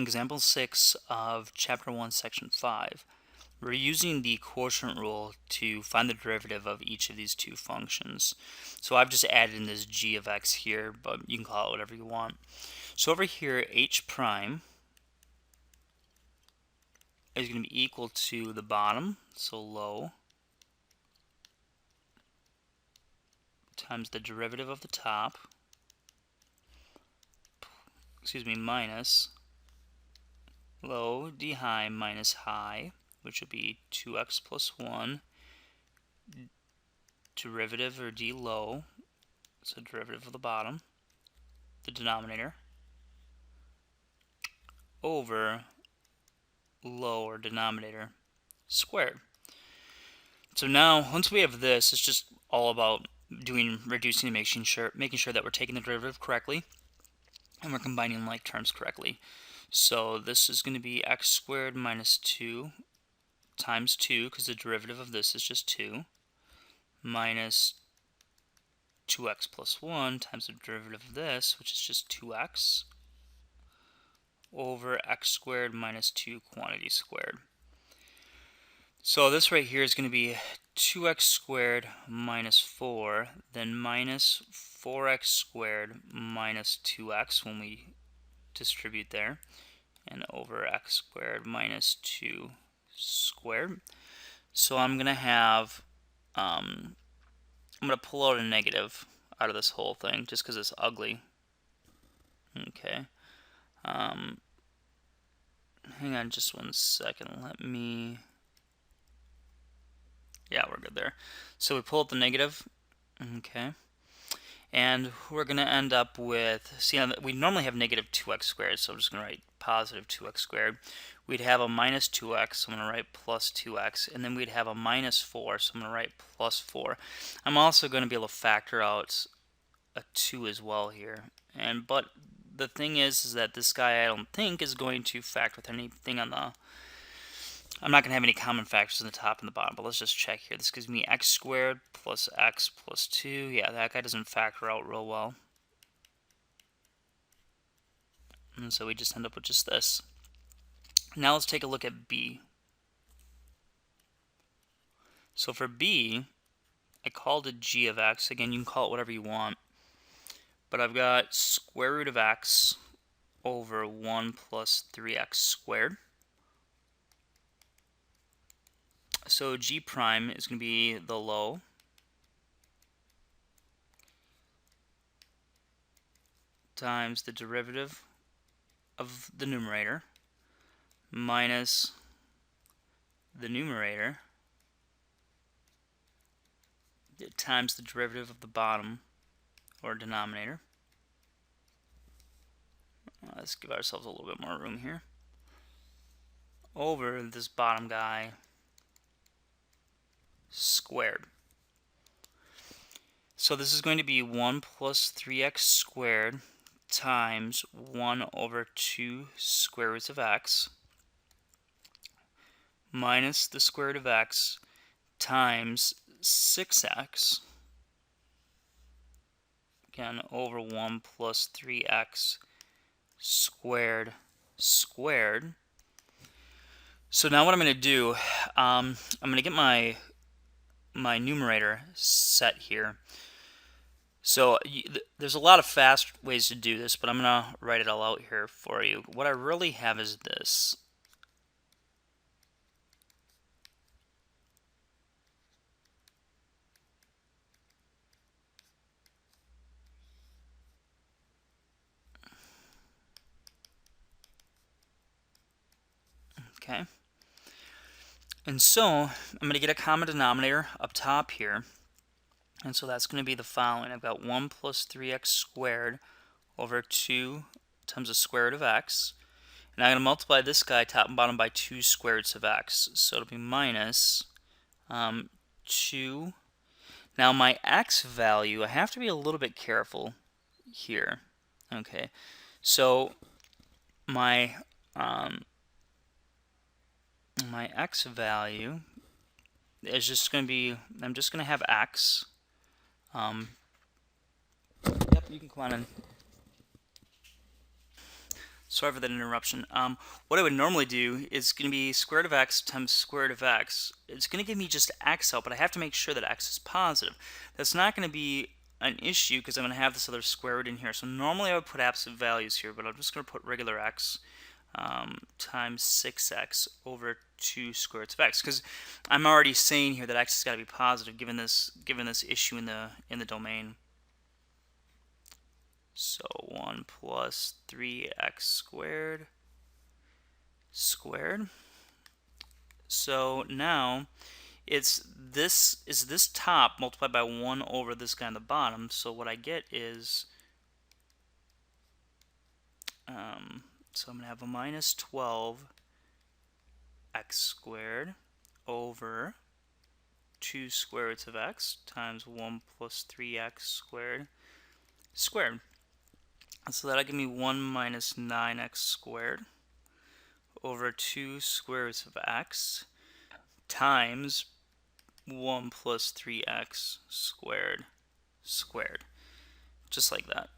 example 6 of chapter 1 section 5, we're using the quotient rule to find the derivative of each of these two functions. So I've just added in this g of x here, but you can call it whatever you want. So over here, h prime is going to be equal to the bottom, so low, times the derivative of the top, minus low d high minus high, which would be 2x plus 1, derivative or d low, so derivative of the bottom, the denominator, over low or denominator squared. So now, once we have this, it's just all about reducing and making sure that we're taking the derivative correctly and we're combining like terms correctly. So this is going to be x squared minus 2 times 2, because the derivative of this is just 2, minus 2x plus 1 times the derivative of this, which is just 2x, over x squared minus 2 quantity squared. So this right here is going to be 2x squared minus 4, then minus 4x squared minus 2x when we distribute there, and over x squared minus 2 squared. So I'm going to have, I'm going to pull out a negative out of this whole thing just because it's ugly. Okay. Hang on just one second. Yeah, we're good there. So we pull out the negative. Okay. And we're going to end up with, see, we normally have negative 2x squared, so I'm just going to write positive 2x squared. We'd have a minus 2x, so I'm going to write plus 2x, and then we'd have a minus 4, so I'm going to write plus 4. I'm also going to be able to factor out a 2 as well here. But the thing is that this guy I don't think is going to factor with anything on the, I'm not going to have any common factors in the top and the bottom, but let's just check here. This gives me x squared plus x plus 2. Yeah, that guy doesn't factor out real well. And so we just end up with just this. Now let's take a look at b. So for b, I called it g of x. Again, you can call it whatever you want. But I've got square root of x over 1 plus 3x squared. So g prime is going to be the low times the derivative of the numerator minus the numerator times the derivative of the bottom or denominator. Let's give ourselves a little bit more room here. Over this bottom guy squared. So this is going to be 1 plus 3x squared times 1 over 2 square roots of x minus the square root of x times 6x, again, over 1 plus 3x squared squared. So now what I'm going to do, I'm going to get my numerator set here. So there's a lot of fast ways to do this, but I'm going to write it all out here for you. What I really have is this. Okay. And so I'm going to get a common denominator up top here. And so that's going to be the following. I've got 1 plus 3x squared over 2 times the square root of x. And I'm going to multiply this guy top and bottom by 2 square roots of x. So it'll be minus 2. Now my x value, I have to be a little bit careful here. Okay, so my x value is just going to be, I'm just going to have x. Yep, you can come on in. Sorry for that interruption. What I would normally do is going to be square root of x times square root of x. It's going to give me just x out, but I have to make sure that x is positive. That's not going to be an issue because I'm going to have this other square root in here. So normally I would put absolute values here, but I'm just going to put regular x times 6x over 2 square roots of x, because I'm already saying here that x has got to be positive given this issue in the domain. So 1 plus 3x squared squared. So now it's this top multiplied by 1 over this guy on the bottom. So what I get is, so I'm going to have a minus 12x squared over 2 square roots of x times 1 plus 3x squared squared. So that'll give me 1 minus 9x squared over 2 square roots of x times 1 plus 3x squared squared. Just like that.